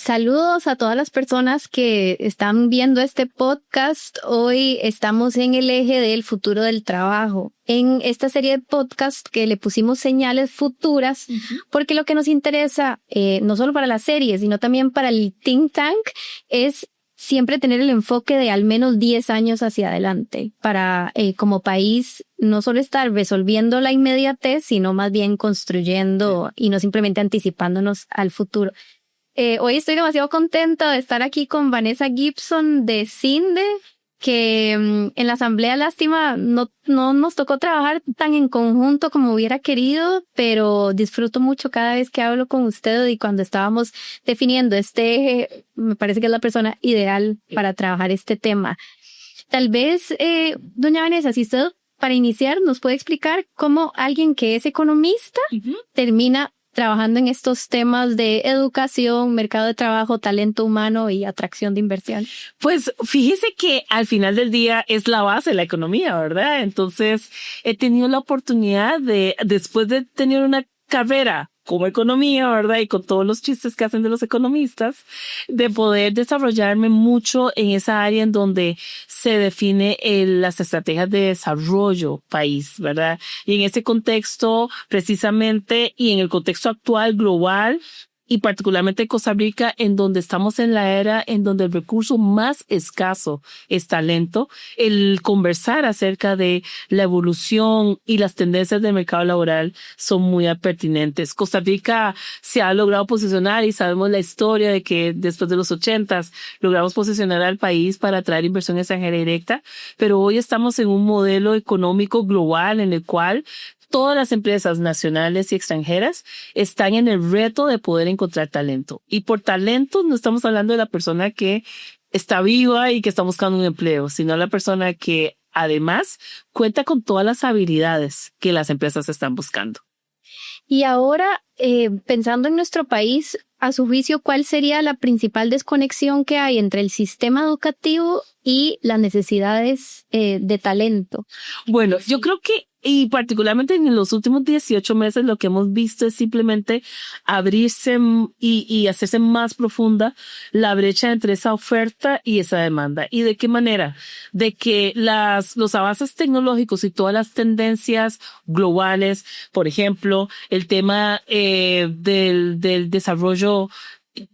Saludos a todas las personas que están viendo este podcast. Hoy estamos en el eje del futuro del trabajo. En esta serie de podcast que le pusimos señales futuras, porque lo que nos interesa, no solo para la serie, sino también para el think tank, es siempre tener el enfoque de al menos 10 años hacia adelante para, como país, no solo estar resolviendo la inmediatez, sino más bien construyendo y no simplemente anticipándonos al futuro. Hoy estoy demasiado contenta de estar aquí con Vanessa Gibson de CINDE, que en la asamblea, lástima, no nos tocó trabajar tan en conjunto como hubiera querido, pero disfruto mucho cada vez que hablo con usted, y cuando estábamos definiendo este eje, me parece que es la persona ideal para trabajar este tema. Tal vez, doña Vanessa, si usted, para iniciar, nos puede explicar cómo alguien que es economista termina trabajando en estos temas de educación, mercado de trabajo, talento humano y atracción de inversión. Pues fíjese que al final del día es la base de la economía, ¿verdad? Entonces he tenido la oportunidad de, después de tener una carrera como economía, ¿verdad? Y con todos los chistes que hacen de los economistas, de poder desarrollarme mucho en esa área en donde se define las estrategias de desarrollo país, ¿verdad? Y en ese contexto, precisamente, y en el contexto actual global, y particularmente Costa Rica, en donde estamos en la era en donde el recurso más escaso es talento, el conversar acerca de la evolución y las tendencias del mercado laboral son muy pertinentes. Costa Rica se ha logrado posicionar, y sabemos la historia de que después de los 80s logramos posicionar al país para atraer inversión extranjera directa, pero hoy estamos en un modelo económico global en el cual todas las empresas nacionales y extranjeras están en el reto de poder encontrar talento. Y por talento no estamos hablando de la persona que está viva y que está buscando un empleo, sino la persona que además cuenta con todas las habilidades que las empresas están buscando. Y ahora, pensando en nuestro país, a su juicio, ¿cuál sería la principal desconexión que hay entre el sistema educativo y las necesidades de talento? Bueno, yo creo que, y particularmente en los últimos 18 meses, lo que hemos visto es simplemente abrirse y hacerse más profunda la brecha entre esa oferta y esa demanda. ¿Y de qué manera? De que los avances tecnológicos y todas las tendencias globales, por ejemplo, el tema del desarrollo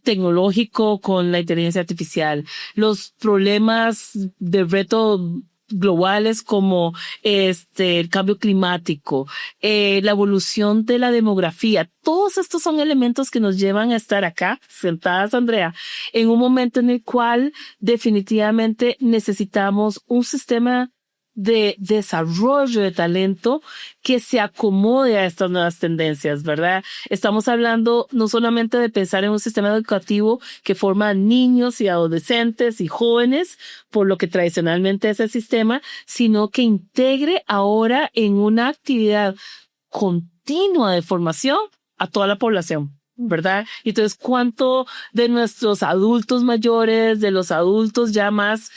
tecnológico con la inteligencia artificial, los problemas de reto globales como el cambio climático, la evolución de la demografía, todos estos son elementos que nos llevan a estar acá, sentadas, Andrea, en un momento en el cual definitivamente necesitamos un sistema de desarrollo de talento que se acomode a estas nuevas tendencias, ¿verdad? Estamos hablando no solamente de pensar en un sistema educativo que forma niños y adolescentes y jóvenes, por lo que tradicionalmente es el sistema, sino que integre ahora en una actividad continua de formación a toda la población, ¿verdad? Y entonces, ¿cuánto de nuestros adultos mayores, de los adultos ya más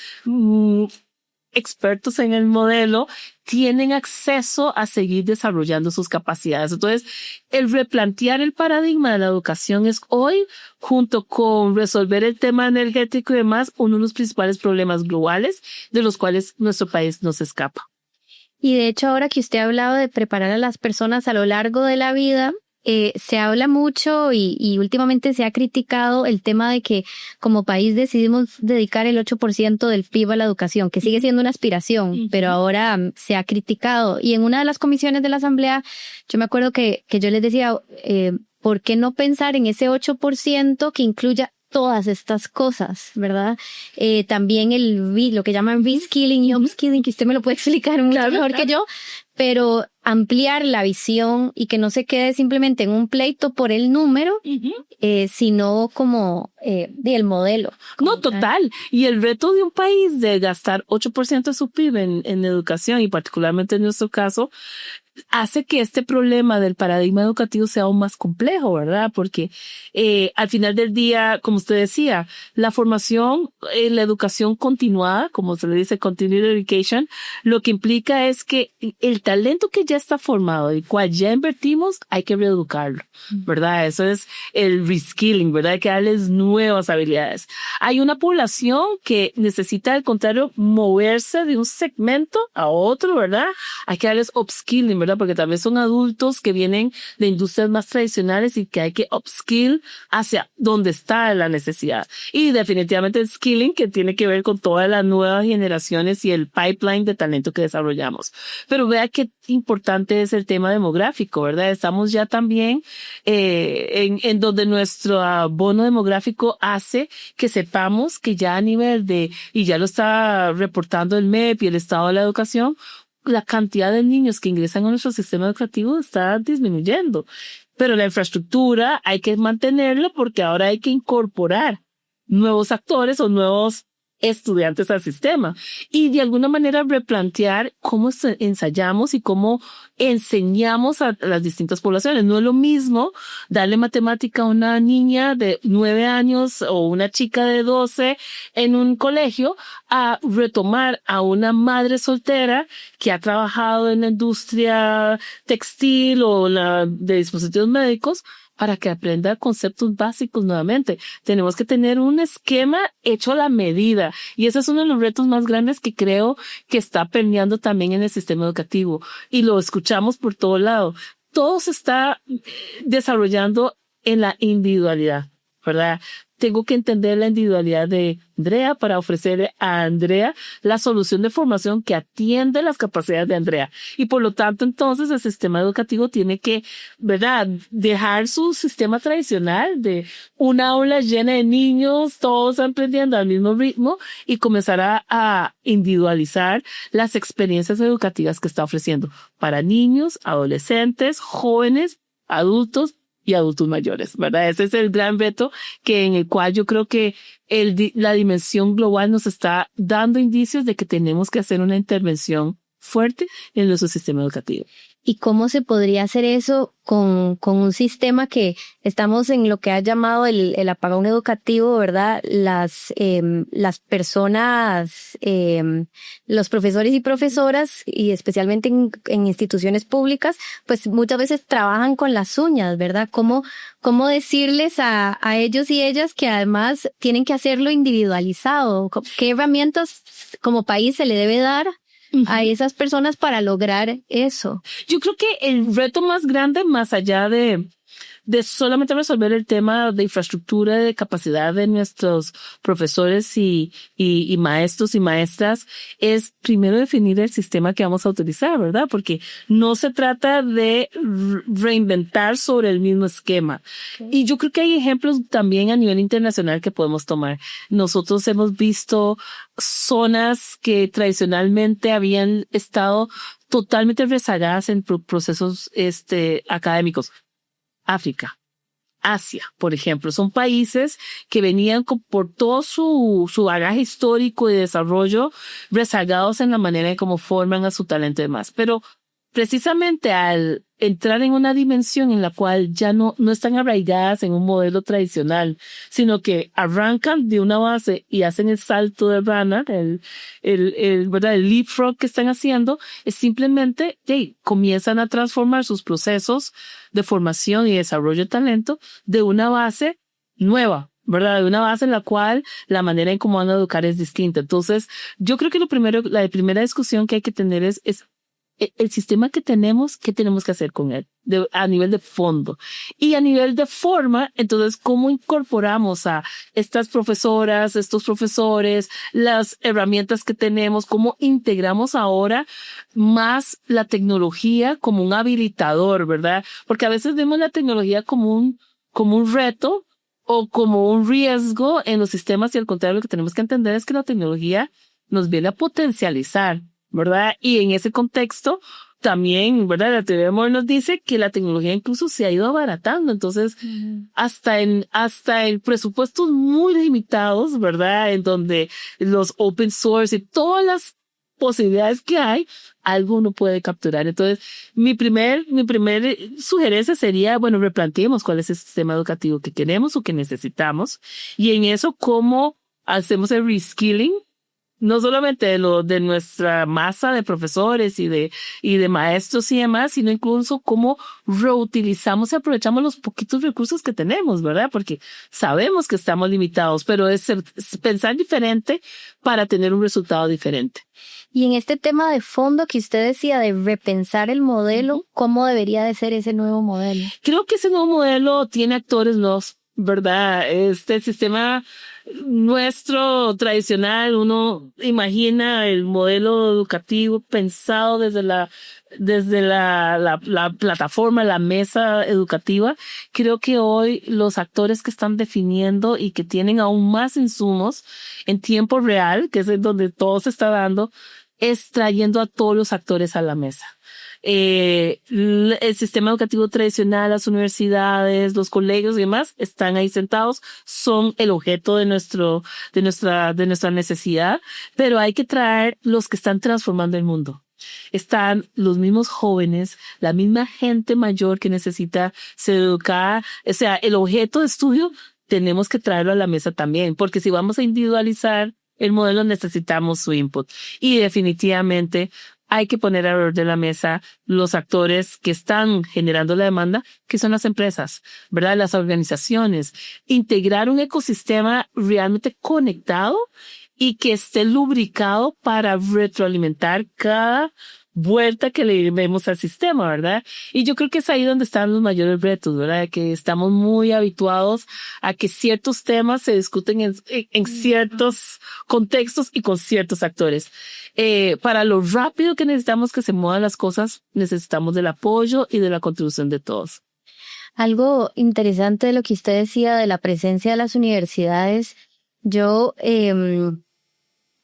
expertos en el modelo, tienen acceso a seguir desarrollando sus capacidades? Entonces, el replantear el paradigma de la educación es hoy, junto con resolver el tema energético y demás, uno de los principales problemas globales de los cuales nuestro país no se escapa. Y de hecho, ahora que usted ha hablado de preparar a las personas a lo largo de la vida, se habla mucho y últimamente se ha criticado el tema de que como país decidimos dedicar el 8% del PIB a la educación, que sigue siendo una aspiración, pero ahora se ha criticado. Y en una de las comisiones de la Asamblea, yo me acuerdo que yo les decía, ¿por qué no pensar en ese 8% que incluya todas estas cosas, ¿verdad? También lo que llaman reskilling y upskilling, que usted me lo puede explicar mucho mejor que yo, pero ampliar la visión y que no se quede simplemente en un pleito por el número, sino como el modelo. No, total. Y el reto de un país de gastar 8% de su PIB en educación, y particularmente en nuestro caso, hace que este problema del paradigma educativo sea aún más complejo, ¿verdad? Porque al final del día, como usted decía, la formación, la educación continuada, como se le dice, continuing education, lo que implica es que el talento que ya está formado, el cual ya invertimos, hay que reeducarlo, ¿verdad? Eso es el reskilling, ¿verdad? Hay que darles nuevas habilidades. Hay una población que necesita, al contrario, moverse de un segmento a otro, ¿verdad? Hay que darles upskilling, ¿verdad? Porque también son adultos que vienen de industrias más tradicionales y que hay que upskill hacia donde está la necesidad. Y definitivamente el skilling, que tiene que ver con todas las nuevas generaciones y el pipeline de talento que desarrollamos. Pero vea qué importante es el tema demográfico, ¿verdad? Estamos ya también en donde nuestro bono demográfico hace que sepamos que ya a nivel de, y ya lo está reportando el MEP y el Estado de la Educación, la cantidad de niños que ingresan a nuestro sistema educativo está disminuyendo. Pero la infraestructura hay que mantenerla porque ahora hay que incorporar nuevos actores o nuevos estudiantes al sistema y de alguna manera replantear cómo ensayamos y cómo enseñamos a las distintas poblaciones. No es lo mismo darle matemática a una niña de 9 años o una chica de 12 en un colegio a retomar a una madre soltera que ha trabajado en la industria textil o de dispositivos médicos para que aprenda conceptos básicos nuevamente. Tenemos que tener un esquema hecho a la medida. Y ese es uno de los retos más grandes que creo que está permeando también en el sistema educativo. Y lo escuchamos por todo lado. Todo se está desarrollando en la individualidad, ¿verdad? Tengo que entender la individualidad de Andrea para ofrecerle a Andrea la solución de formación que atiende las capacidades de Andrea. Y por lo tanto, entonces, el sistema educativo tiene que, ¿verdad?, dejar su sistema tradicional de una aula llena de niños, todos aprendiendo al mismo ritmo y comenzar a individualizar las experiencias educativas que está ofreciendo para niños, adolescentes, jóvenes, adultos y adultos mayores, ¿verdad? Ese es el gran reto en el cual yo creo que la dimensión global nos está dando indicios de que tenemos que hacer una intervención fuerte en nuestro sistema educativo. ¿Y cómo se podría hacer eso con un sistema que estamos en lo que ha llamado el apagón educativo, ¿verdad? Las personas, los profesores y profesoras, y especialmente en instituciones públicas, pues muchas veces trabajan con las uñas, ¿verdad? ¿Cómo decirles a ellos y ellas que además tienen que hacerlo individualizado? ¿Qué herramientas como país se le debe dar a esas personas para lograr eso? Yo creo que el reto más grande, más allá de solamente resolver el tema de infraestructura, de capacidad de nuestros profesores y maestros y maestras, es primero definir el sistema que vamos a utilizar, ¿verdad? Porque no se trata de reinventar sobre el mismo esquema. Okay. Y yo creo que hay ejemplos también a nivel internacional que podemos tomar. Nosotros hemos visto zonas que tradicionalmente habían estado totalmente rezagadas en procesos académicos. África, Asia, por ejemplo, son países que venían por todo su bagaje histórico y desarrollo rezagados en la manera en cómo forman a su talento y demás. Pero precisamente al entrar en una dimensión en la cual ya no están arraigadas en un modelo tradicional, sino que arrancan de una base y hacen el salto de rana, ¿verdad? El leapfrog que están haciendo, es simplemente, comienzan a transformar sus procesos de formación y desarrollo de talento de una base nueva, ¿verdad? De una base en la cual la manera en cómo van a educar es distinta. Entonces, yo creo que la primera discusión que hay que tener es el sistema que tenemos, ¿qué tenemos que hacer con él? A nivel de fondo. Y a nivel de forma, entonces, ¿cómo incorporamos a estas profesoras, estos profesores, las herramientas que tenemos? ¿Cómo integramos ahora más la tecnología como un habilitador, verdad? Porque a veces vemos la tecnología como un reto o como un riesgo en los sistemas, y al contrario, lo que tenemos que entender es que la tecnología nos viene a potencializar, ¿verdad? Y en ese contexto, también, ¿verdad? La teoría de Moore nos dice que la tecnología incluso se ha ido abaratando. Entonces, hasta en presupuestos muy limitados, ¿verdad? En donde los open source y todas las posibilidades que hay, algo uno puede capturar. Entonces, mi primer sugerencia sería, bueno, replanteemos cuál es el sistema educativo que queremos o que necesitamos. Y en eso, ¿cómo hacemos el reskilling? no solamente de nuestra masa de profesores y de maestros y demás, sino incluso cómo reutilizamos y aprovechamos los poquitos recursos que tenemos, ¿verdad? Porque sabemos que estamos limitados, pero es pensar diferente para tener un resultado diferente. Y en este tema de fondo que usted decía de repensar el modelo, ¿cómo debería de ser ese nuevo modelo? Creo que ese nuevo modelo tiene actores nuevos, ¿verdad? Este sistema nuestro tradicional, uno imagina el modelo educativo pensado desde la plataforma, la mesa educativa. Creo que hoy los actores que están definiendo y que tienen aún más insumos en tiempo real, que es en donde todo se está dando, es trayendo a todos los actores a la mesa. El sistema educativo tradicional, las universidades, los colegios y demás están ahí sentados, son el objeto de nuestra necesidad, pero hay que traer los que están transformando el mundo. Están los mismos jóvenes, la misma gente mayor que necesita ser educada. O sea, el objeto de estudio tenemos que traerlo a la mesa también, porque si vamos a individualizar el modelo necesitamos su input. Y definitivamente hay que poner alrededor de la mesa los actores que están generando la demanda, que son las empresas, ¿verdad? Las organizaciones. Integrar un ecosistema realmente conectado y que esté lubricado para retroalimentar cada vuelta que le vemos al sistema, ¿verdad? Y yo creo que es ahí donde están los mayores retos, ¿verdad? Que estamos muy habituados a que ciertos temas se discuten en ciertos contextos y con ciertos actores. Para lo rápido que necesitamos que se muevan las cosas, necesitamos del apoyo y de la contribución de todos. Algo interesante de lo que usted decía de la presencia de las universidades, yo,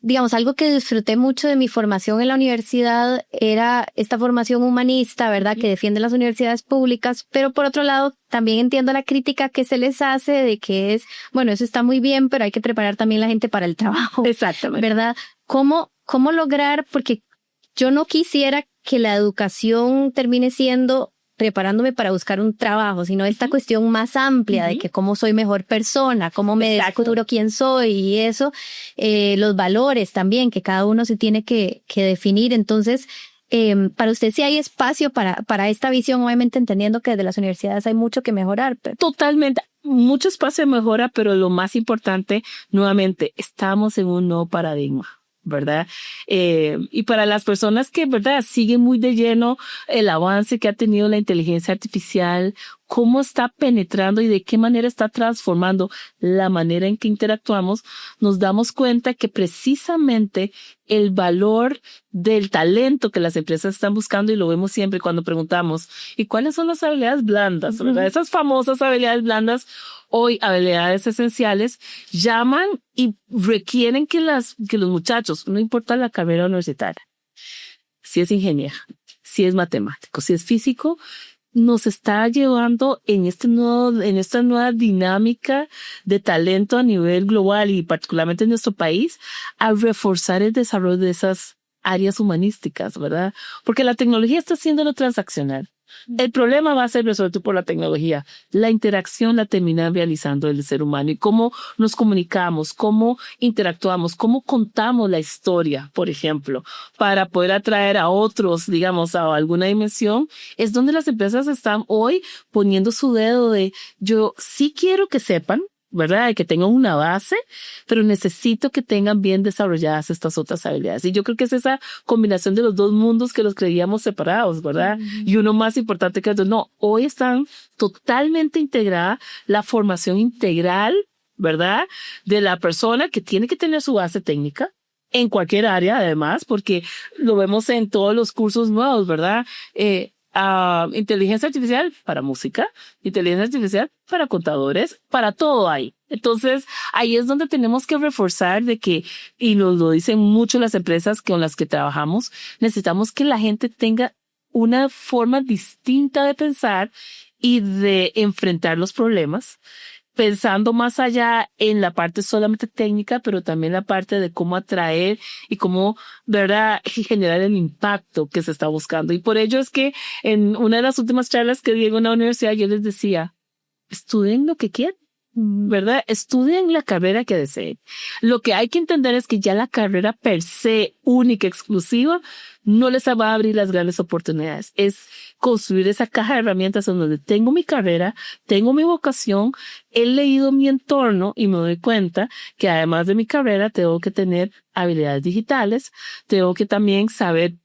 digamos, algo que disfruté mucho de mi formación en la universidad era esta formación humanista, ¿verdad? Que defiende las universidades públicas, pero por otro lado, también entiendo la crítica que se les hace de que es, bueno, eso está muy bien, pero hay que preparar también la gente para el trabajo. Exactamente. ¿Verdad? ¿Cómo lograr? Porque yo no quisiera que la educación termine siendo preparándome para buscar un trabajo, sino esta cuestión más amplia de que cómo soy mejor persona, cómo me descubro quién soy y eso, los valores también que cada uno se tiene que definir. Entonces, para usted sí hay espacio para esta visión, obviamente entendiendo que desde las universidades hay mucho que mejorar. Pero... Totalmente. Mucho espacio de mejora, pero lo más importante, nuevamente, estamos en un nuevo paradigma, ¿verdad? Y para las personas que, ¿verdad?, siguen muy de lleno el avance que ha tenido la inteligencia artificial, cómo está penetrando y de qué manera está transformando la manera en que interactuamos, nos damos cuenta que precisamente el valor del talento que las empresas están buscando, y lo vemos siempre cuando preguntamos, ¿y cuáles son las habilidades blandas? ¿Verdad? Esas famosas habilidades blandas, hoy habilidades esenciales, llaman y requieren que los muchachos, no importa la carrera universitaria, si es ingeniero, si es matemático, si es físico, nos está llevando en esta nueva dinámica de talento a nivel global y particularmente en nuestro país a reforzar el desarrollo de esas áreas humanísticas, ¿verdad? Porque la tecnología está haciendo lo transaccional. El problema va a ser resuelto por la tecnología. La interacción la termina realizando el ser humano, y cómo nos comunicamos, cómo interactuamos, cómo contamos la historia, por ejemplo, para poder atraer a otros, digamos, a alguna dimensión, es donde las empresas están hoy poniendo su dedo de yo sí quiero que sepan, ¿verdad?, que tengan una base, pero necesito que tengan bien desarrolladas estas otras habilidades. Y yo creo que es esa combinación de los dos mundos que los creíamos separados, ¿verdad? Y uno más importante que otro. No, hoy están totalmente integrada la formación integral, ¿verdad?, de la persona, que tiene que tener su base técnica en cualquier área, además, porque lo vemos en todos los cursos nuevos, ¿verdad? Inteligencia artificial para música, inteligencia artificial para contadores, para todo hay. Entonces, ahí es donde tenemos que reforzar de que, y nos lo dicen mucho las empresas con las que trabajamos, necesitamos que la gente tenga una forma distinta de pensar y de enfrentar los problemas, pensando más allá en la parte solamente técnica, pero también la parte de cómo atraer y cómo, ¿verdad?, generar el impacto que se está buscando. Y por ello es que en una de las últimas charlas que di en una universidad, yo les decía, estudien lo que quieran, ¿verdad? Estudien la carrera que deseen. Lo que hay que entender es que ya la carrera per se, única, exclusiva, no les va a abrir las grandes oportunidades. Es construir esa caja de herramientas en donde tengo mi carrera, tengo mi vocación, he leído mi entorno y me doy cuenta que además de mi carrera tengo que tener habilidades digitales, tengo que también saber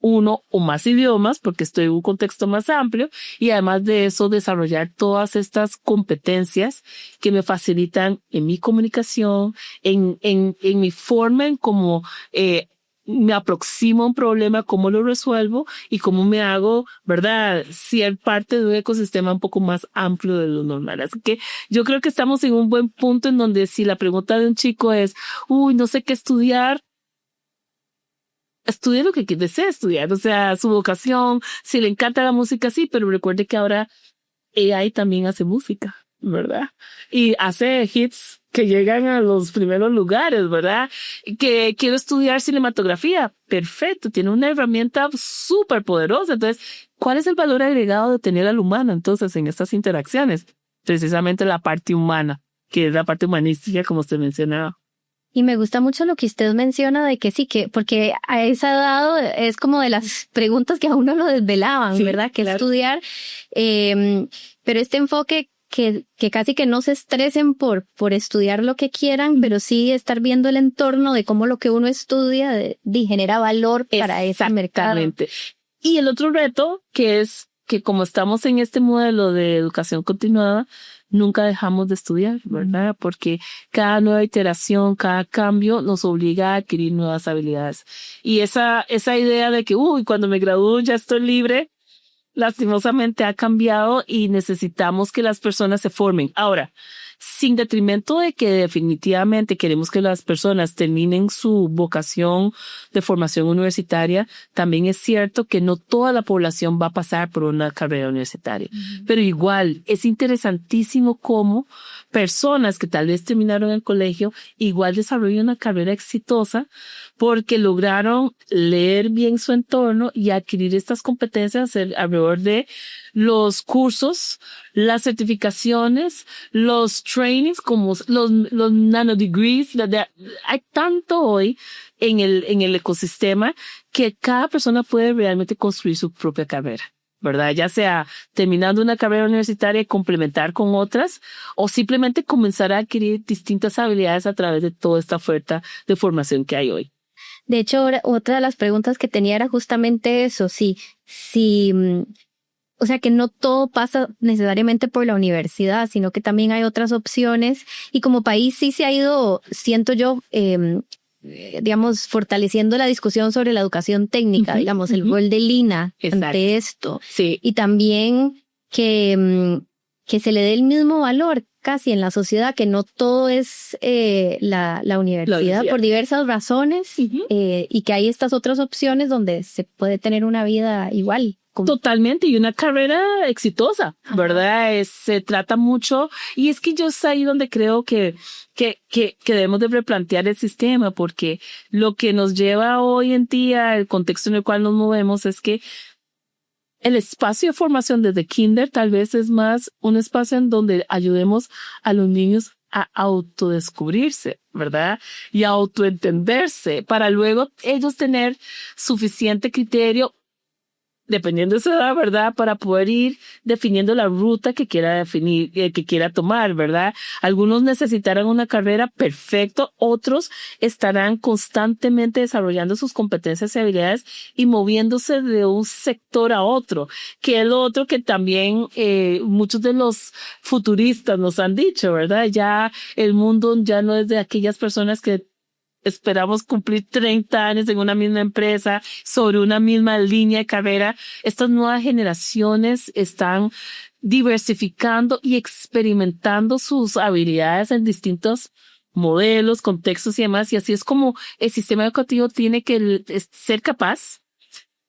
uno o más idiomas porque estoy en un contexto más amplio y además de eso desarrollar todas estas competencias que me facilitan en mi comunicación, en mi forma en cómo me aproximo a un problema, cómo lo resuelvo y cómo me hago, ¿verdad? Ser parte de un ecosistema un poco más amplio de lo normal. Así que yo creo que estamos en un buen punto en donde si la pregunta de un chico es, no sé qué estudiar, estudie lo que desee estudiar, o sea, su vocación, si le encanta la música, sí, pero recuerde que ahora AI también hace música, ¿verdad? Y hace hits que llegan a los primeros lugares, ¿verdad? Que quiero estudiar cinematografía, perfecto, tiene una herramienta súper poderosa. Entonces, ¿cuál es el valor agregado de tener al humano entonces en estas interacciones? Precisamente la parte humana, que es la parte humanística, como usted mencionaba. Y me gusta mucho lo que usted menciona de que sí, que porque a esa edad es como de las preguntas que a uno lo desvelaban, sí, ¿verdad? Que claro. Estudiar, pero este enfoque que casi que no se estresen por estudiar lo que quieran, pero sí estar viendo el entorno de cómo lo que uno estudia genera valor para ese mercado. Exactamente. Y el otro reto que es que como estamos en este modelo de educación continuada, nunca dejamos de estudiar, ¿verdad? Porque cada nueva iteración, cada cambio nos obliga a adquirir nuevas habilidades. Y esa idea de que, cuando me gradúo ya estoy libre, lastimosamente ha cambiado y necesitamos que las personas se formen. Ahora, sin detrimento de que definitivamente queremos que las personas terminen su vocación de formación universitaria, también es cierto que no toda la población va a pasar por una carrera universitaria. Pero igual, es interesantísimo cómo personas que tal vez terminaron el colegio igual desarrollan una carrera exitosa porque lograron leer bien su entorno y adquirir estas competencias alrededor de los cursos, las certificaciones, los trainings, como los nanodegrees. Hay tanto hoy en el ecosistema que cada persona puede realmente construir su propia carrera, ¿verdad? Ya sea terminando una carrera universitaria y complementar con otras, o simplemente comenzar a adquirir distintas habilidades a través de toda esta oferta de formación que hay hoy. De hecho, otra de las preguntas que tenía era justamente eso, o sea, que no todo pasa necesariamente por la universidad, sino que también hay otras opciones. Y como país sí se ha ido, siento yo, digamos, fortaleciendo la discusión sobre la educación técnica, digamos, el rol del INA ante esto. Sí. Y también que se le dé el mismo valor casi en la sociedad, que no todo es la universidad por diversas razones, y que hay estas otras opciones donde se puede tener una vida igual. Totalmente, y una carrera exitosa, ¿verdad? Se trata mucho, y es que yo es ahí donde creo que debemos de replantear el sistema, porque lo que nos lleva hoy en día, el contexto en el cual nos movemos, es que el espacio de formación desde kinder tal vez es más un espacio en donde ayudemos a los niños a autodescubrirse, ¿verdad? Y a autoentenderse, para luego ellos tener suficiente criterio, dependiendo de su edad, ¿verdad? Para poder ir definiendo la ruta que quiera definir, que quiera tomar, ¿verdad? Algunos necesitarán una carrera, perfecto. Otros estarán constantemente desarrollando sus competencias y habilidades y moviéndose de un sector a otro, que es lo otro que también muchos de los futuristas nos han dicho, ¿verdad? Ya el mundo ya no es de aquellas personas que esperamos cumplir 30 años en una misma empresa, sobre una misma línea de carrera. Estas nuevas generaciones están diversificando y experimentando sus habilidades en distintos modelos, contextos y demás. Y así es como el sistema educativo tiene que ser capaz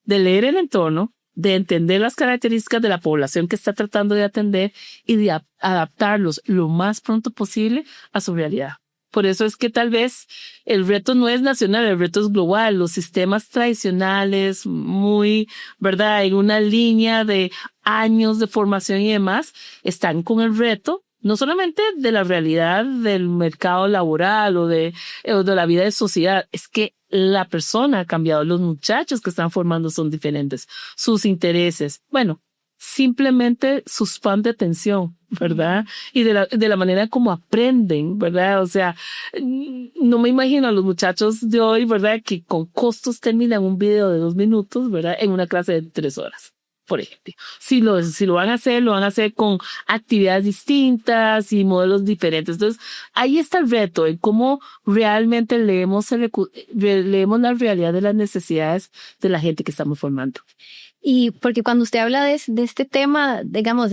de leer el entorno, de entender las características de la población que está tratando de atender y de adaptarlos lo más pronto posible a su realidad. Por eso es que tal vez el reto no es nacional, el reto es global. Los sistemas tradicionales, muy, ¿verdad?, en una línea de años de formación y demás, están con el reto no solamente de la realidad del mercado laboral o de la vida de sociedad, es que la persona ha cambiado, los muchachos que están formando son diferentes, sus intereses, bueno, simplemente su span de atención, ¿verdad? Y de la manera como aprenden, ¿verdad? O sea, no me imagino a los muchachos de hoy, ¿verdad? Que con costos terminan un video de 2 minutos, ¿verdad? En una clase de 3 horas. Por ejemplo, si lo van a hacer, lo van a hacer con actividades distintas y modelos diferentes. Entonces, ahí está el reto en cómo realmente leemos la realidad de las necesidades de la gente que estamos formando. Y porque cuando usted habla de este tema, digamos,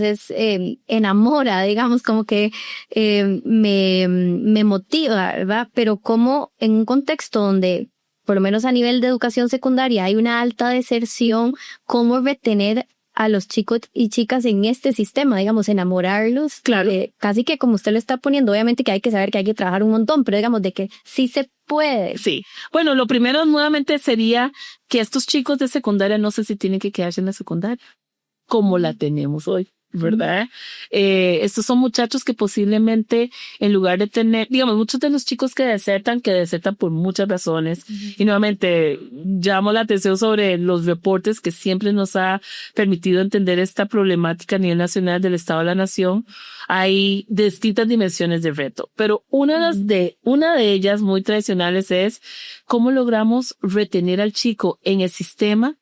enamora, digamos, como que me motiva, ¿verdad? Pero como en un contexto donde, por lo menos a nivel de educación secundaria, hay una alta deserción, ¿cómo retener a los chicos y chicas en este sistema, digamos, enamorarlos? Claro. Casi que como usted lo está poniendo, obviamente que hay que saber que hay que trabajar un montón, pero digamos de que sí se puede. Sí. Bueno, lo primero nuevamente sería que estos chicos de secundaria no sé si tienen que quedarse en la secundaria, como la tenemos hoy, ¿verdad? Estos son muchachos que posiblemente en lugar de tener, digamos, muchos de los chicos que desertan por muchas razones. Y nuevamente llamo la atención sobre los reportes que siempre nos ha permitido entender esta problemática a nivel nacional del Estado de la Nación. Hay distintas dimensiones de reto, pero una de ellas muy tradicionales es cómo logramos retener al chico en el sistema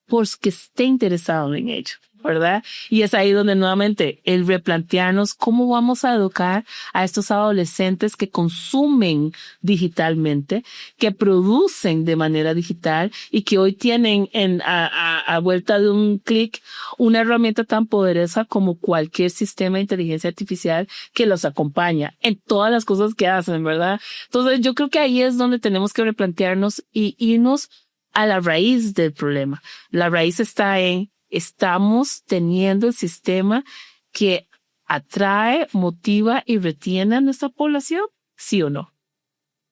porque esté interesado en ello, ¿verdad? Y es ahí donde nuevamente el replantearnos cómo vamos a educar a estos adolescentes que consumen digitalmente, que producen de manera digital y que hoy tienen a vuelta de un clic una herramienta tan poderosa como cualquier sistema de inteligencia artificial que los acompaña en todas las cosas que hacen, ¿verdad? Entonces yo creo que ahí es donde tenemos que replantearnos y irnos a la raíz del problema. La raíz está estamos teniendo el sistema que atrae, motiva y retiene a nuestra población, ¿sí o no?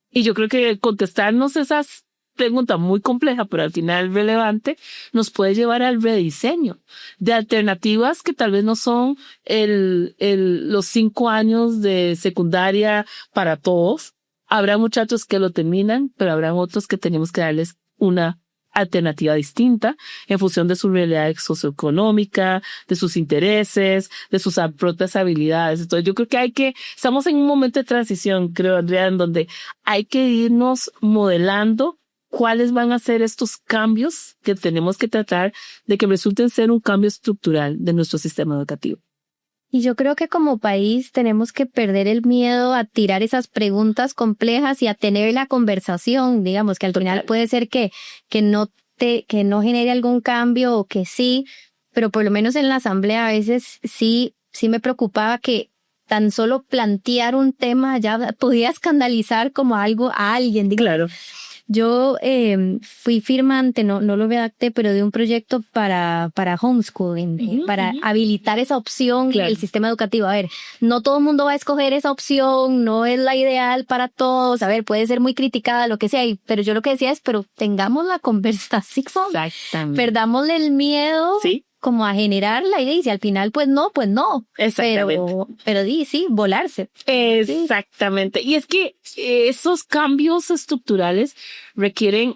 Y yo creo que contestarnos esas preguntas muy complejas, pero al final relevante, nos puede llevar al rediseño de alternativas que tal vez no son los 5 años de secundaria para todos. Habrá muchachos que lo terminan, pero habrá otros que tenemos que darles una alternativa distinta en función de su realidad socioeconómica, de sus intereses, de sus propias habilidades. Entonces yo creo que estamos en un momento de transición, creo, Andrea, en donde hay que irnos modelando cuáles van a ser estos cambios que tenemos que tratar de que resulten ser un cambio estructural de nuestro sistema educativo. Y yo creo que como país tenemos que perder el miedo a tirar esas preguntas complejas y a tener la conversación, digamos, que al final puede ser que no genere algún cambio o que sí, pero por lo menos en la asamblea a veces sí me preocupaba que tan solo plantear un tema ya podía escandalizar como algo a alguien. Digamos. Claro. Yo fui firmante, no lo redacté, pero de un proyecto para homeschooling, para habilitar esa opción en el sistema educativo. A ver, no todo el mundo va a escoger esa opción, no es la ideal para todos. A ver, puede ser muy criticada, lo que sea, pero yo lo que decía es, pero tengamos la conversación. Exactamente. Perdámosle el miedo. Sí. Como a generar la idea y si al final pues no. Exactamente. Pero sí, volarse. Exactamente. Y es que esos cambios estructurales requieren,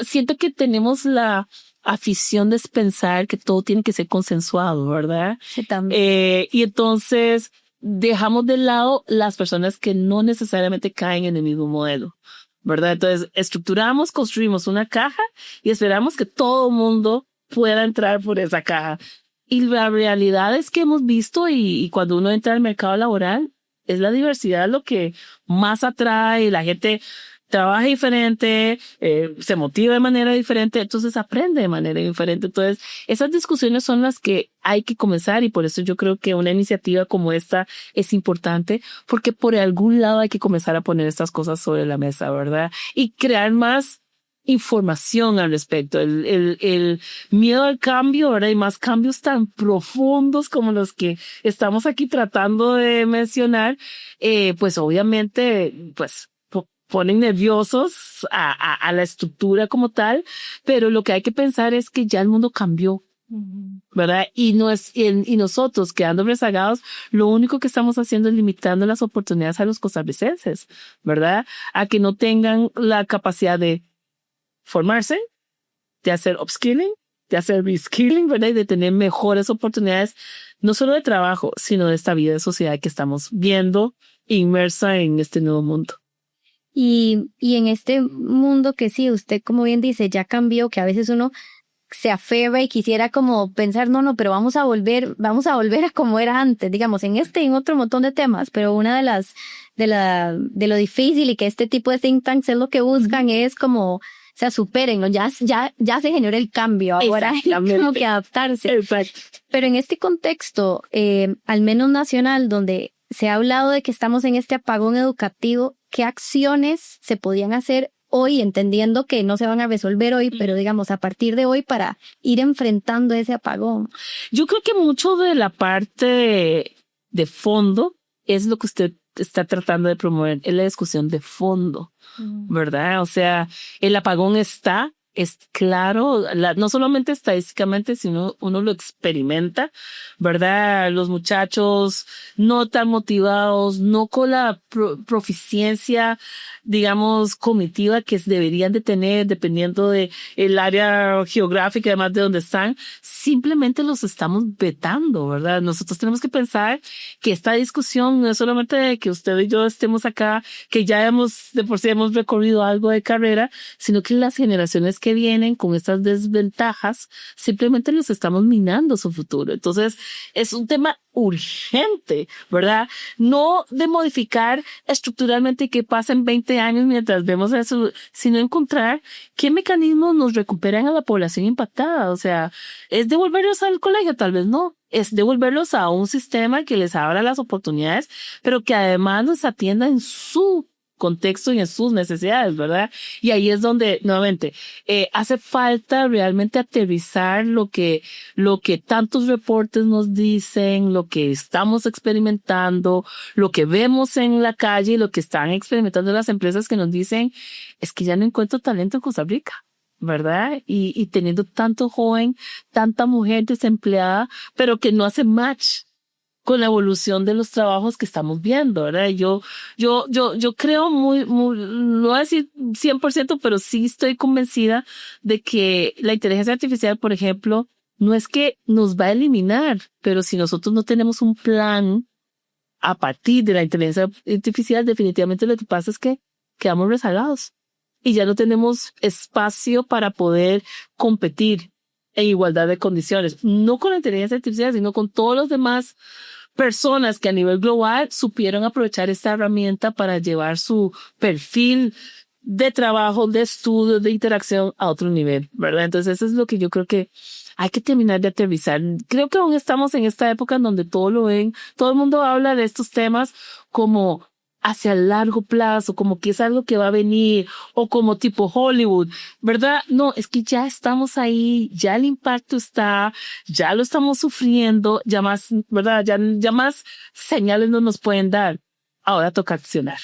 siento que tenemos la afición de pensar que todo tiene que ser consensuado, ¿verdad? Sí, también. Y entonces dejamos de lado las personas que no necesariamente caen en el mismo modelo, ¿verdad? Entonces estructuramos, construimos una caja y esperamos que todo el mundo pueda entrar por esa caja. Y la realidad es que hemos visto y cuando uno entra al mercado laboral, es la diversidad lo que más atrae, la gente trabaja diferente, se motiva de manera diferente, entonces aprende de manera diferente. Entonces, esas discusiones son las que hay que comenzar y por eso yo creo que una iniciativa como esta es importante porque por algún lado hay que comenzar a poner estas cosas sobre la mesa, ¿verdad? Y crear más información al respecto, el miedo al cambio, ¿verdad? Y más cambios tan profundos como los que estamos aquí tratando de mencionar, pues obviamente, pues ponen nerviosos a la estructura como tal, pero lo que hay que pensar es que ya el mundo cambió, ¿verdad? Y nosotros quedando rezagados, lo único que estamos haciendo es limitando las oportunidades a los costarricenses, ¿verdad? A que no tengan la capacidad de formarse, de hacer upskilling, de hacer reskilling, ¿verdad? Y de tener mejores oportunidades, no solo de trabajo, sino de esta vida de sociedad que estamos viendo inmersa en este nuevo mundo. Y en este mundo que sí, usted como bien dice, ya cambió, que a veces uno se aferra y quisiera como pensar, no, pero vamos a volver a como era antes, digamos, en este y en otro montón de temas, pero una de lo difícil y que este tipo de think tanks es lo que buscan es como, o sea, supérenlo, ya se generó el cambio, ahora hay como que adaptarse. Exacto. Pero en este contexto, al menos nacional, donde se ha hablado de que estamos en este apagón educativo, ¿qué acciones se podían hacer hoy, entendiendo que no se van a resolver hoy, pero digamos a partir de hoy para ir enfrentando ese apagón? Yo creo que mucho de la parte de fondo es lo que usted está tratando de promover, es la discusión de fondo, ¿verdad? O sea, el apagón es claro, no solamente estadísticamente, sino uno lo experimenta, ¿verdad? Los muchachos no tan motivados, no con la proficiencia, digamos, cognitiva que deberían de tener dependiendo de el área geográfica, además de donde están, simplemente los estamos vetando, ¿verdad? Nosotros tenemos que pensar que esta discusión no es solamente de que usted y yo estemos acá, que ya de por sí hemos recorrido algo de carrera, sino que las generaciones que vienen con estas desventajas, simplemente les estamos minando su futuro. Entonces, es un tema urgente, ¿verdad? No de modificar estructuralmente qué pasa en 20 años mientras vemos eso, sino encontrar qué mecanismos nos recuperan a la población impactada. O sea, ¿es devolverlos al colegio? Tal vez no. Es devolverlos a un sistema que les abra las oportunidades, pero que además los atienda en su contexto y en sus necesidades, ¿verdad? Y ahí es donde, nuevamente, hace falta realmente aterrizar lo que tantos reportes nos dicen, lo que estamos experimentando, lo que vemos en la calle, lo que están experimentando las empresas que nos dicen, es que ya no encuentro talento en Costa Rica, ¿verdad? Y teniendo tanto joven, tanta mujer desempleada, pero que no hace match con la evolución de los trabajos que estamos viendo, ¿verdad? Yo creo no voy a decir 100%, pero sí estoy convencida de que la inteligencia artificial, por ejemplo, no es que nos va a eliminar, pero si nosotros no tenemos un plan a partir de la inteligencia artificial, definitivamente lo que pasa es que quedamos rezagados y ya no tenemos espacio para poder competir en igualdad de condiciones, no con la inteligencia artificial, sino con todos los demás personas que a nivel global supieron aprovechar esta herramienta para llevar su perfil de trabajo, de estudio, de interacción a otro nivel, ¿verdad? Entonces eso es lo que yo creo que hay que terminar de aterrizar. Creo que aún estamos en esta época en donde todo el mundo habla de estos temas como hacia el largo plazo, como que es algo que va a venir, o como tipo Hollywood, ¿verdad? No, es que ya estamos ahí, ya el impacto está, ya lo estamos sufriendo, ya más, ¿verdad? Ya más señales no nos pueden dar. Ahora toca accionar,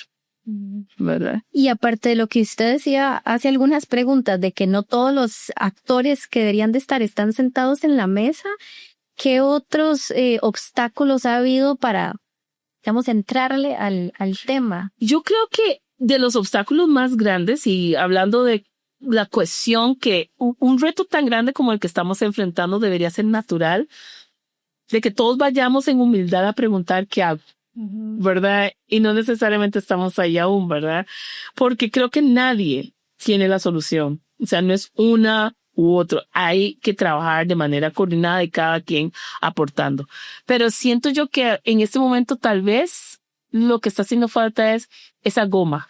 ¿verdad? Y aparte de lo que usted decía, hace algunas preguntas de que no todos los actores que deberían de estar están sentados en la mesa. ¿Qué otros obstáculos ha habido para, digamos, entrarle al tema? Yo creo que de los obstáculos más grandes, y hablando de la cohesión, que un reto tan grande como el que estamos enfrentando debería ser natural, de que todos vayamos en humildad a preguntar qué hago, ¿verdad? Y no necesariamente estamos ahí aún, ¿verdad? Porque creo que nadie tiene la solución. O sea, no es una u otro. Hay que trabajar de manera coordinada y cada quien aportando. Pero siento yo que en este momento tal vez lo que está haciendo falta es esa goma.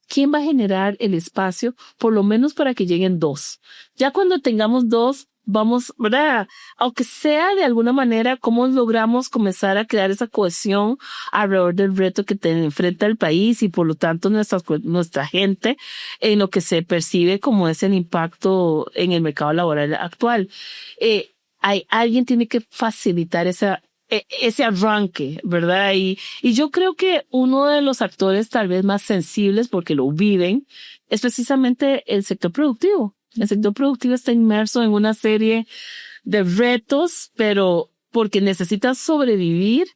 ¿Quién va a generar el espacio? Por lo menos para que lleguen dos. Ya cuando tengamos dos, vamos, ¿verdad? Aunque sea de alguna manera, cómo logramos comenzar a crear esa cohesión alrededor del reto que enfrenta el país y por lo tanto nuestra gente en lo que se percibe como es el impacto en el mercado laboral actual. Alguien tiene que facilitar ese arranque, ¿verdad? Y yo creo que uno de los actores tal vez más sensibles porque lo viven es precisamente el sector productivo. El sector productivo está inmerso en una serie de retos, pero porque necesitan sobrevivir,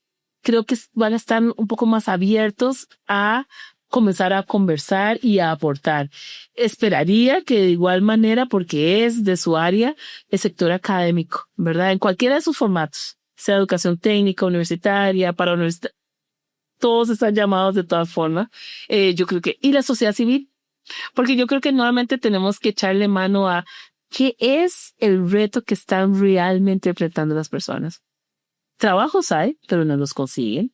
creo que van a estar un poco más abiertos a comenzar a conversar y a aportar. Esperaría que de igual manera, porque es de su área, el sector académico, ¿verdad? En cualquiera de sus formatos, sea educación técnica, universitaria, para universidad, todos están llamados de todas formas. Yo creo que, y la sociedad civil, porque yo creo que nuevamente tenemos que echarle mano a qué es el reto que están realmente enfrentando las personas. Trabajos hay, pero no los consiguen.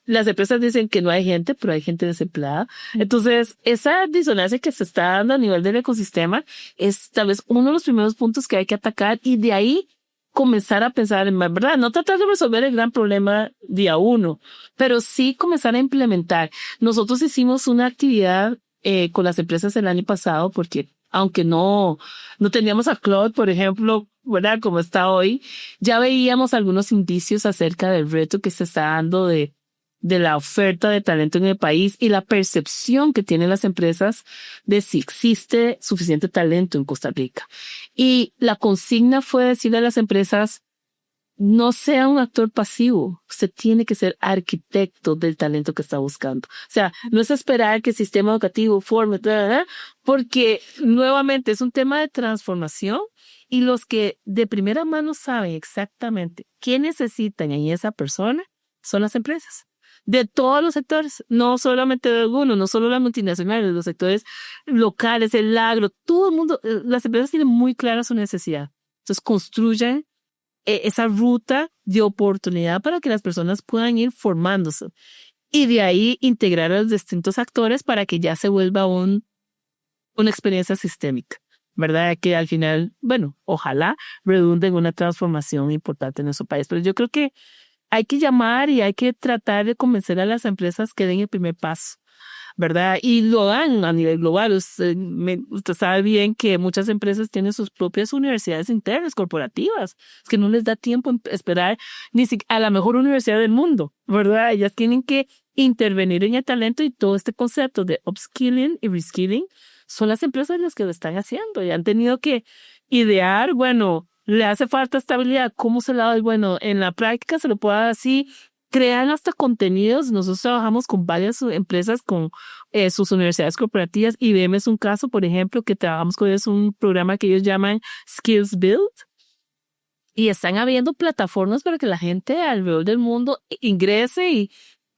Las empresas dicen que no hay gente, pero hay gente desempleada. Entonces, esa disonancia que se está dando a nivel del ecosistema es tal vez uno de los primeros puntos que hay que atacar y de ahí comenzar a pensar en, ¿verdad? No tratar de resolver el gran problema día uno, pero sí comenzar a implementar. Nosotros hicimos una actividad con las empresas el año pasado porque aunque no teníamos a Claude, por ejemplo, ¿verdad? Como está hoy, ya veíamos algunos indicios acerca del reto que se está dando de la oferta de talento en el país y la percepción que tienen las empresas de si existe suficiente talento en Costa Rica. Y la consigna fue decirle a las empresas, no sea un actor pasivo, usted tiene que ser arquitecto del talento que está buscando. O sea, no es esperar que el sistema educativo forme, porque nuevamente es un tema de transformación y los que de primera mano saben exactamente qué necesitan en esa persona son las empresas. De todos los sectores, no solamente de algunos, no solo las multinacionales, los sectores locales, el agro, todo el mundo, las empresas tienen muy clara su necesidad. Entonces construyen esa ruta de oportunidad para que las personas puedan ir formándose y de ahí integrar a los distintos actores para que ya se vuelva una experiencia sistémica, ¿verdad? Que al final, bueno, ojalá redunde en una transformación importante en nuestro país. Pero yo creo que hay que llamar y hay que tratar de convencer a las empresas que den el primer paso, ¿verdad? Y lo dan a nivel global. Usted sabe bien que muchas empresas tienen sus propias universidades internas, corporativas, es que no les da tiempo esperar ni siquiera a la mejor universidad del mundo, ¿verdad? Ellas tienen que intervenir en el talento y todo este concepto de upskilling y reskilling son las empresas las que lo están haciendo y han tenido que idear, bueno, le hace falta estabilidad, ¿cómo se la da? Bueno, en la práctica se lo puede dar así, crean hasta contenidos. Nosotros trabajamos con varias empresas, con sus universidades corporativas. IBM es un caso, por ejemplo, que trabajamos con ellos, un programa que ellos llaman Skills Build. Y están habiendo plataformas para que la gente alrededor del mundo ingrese y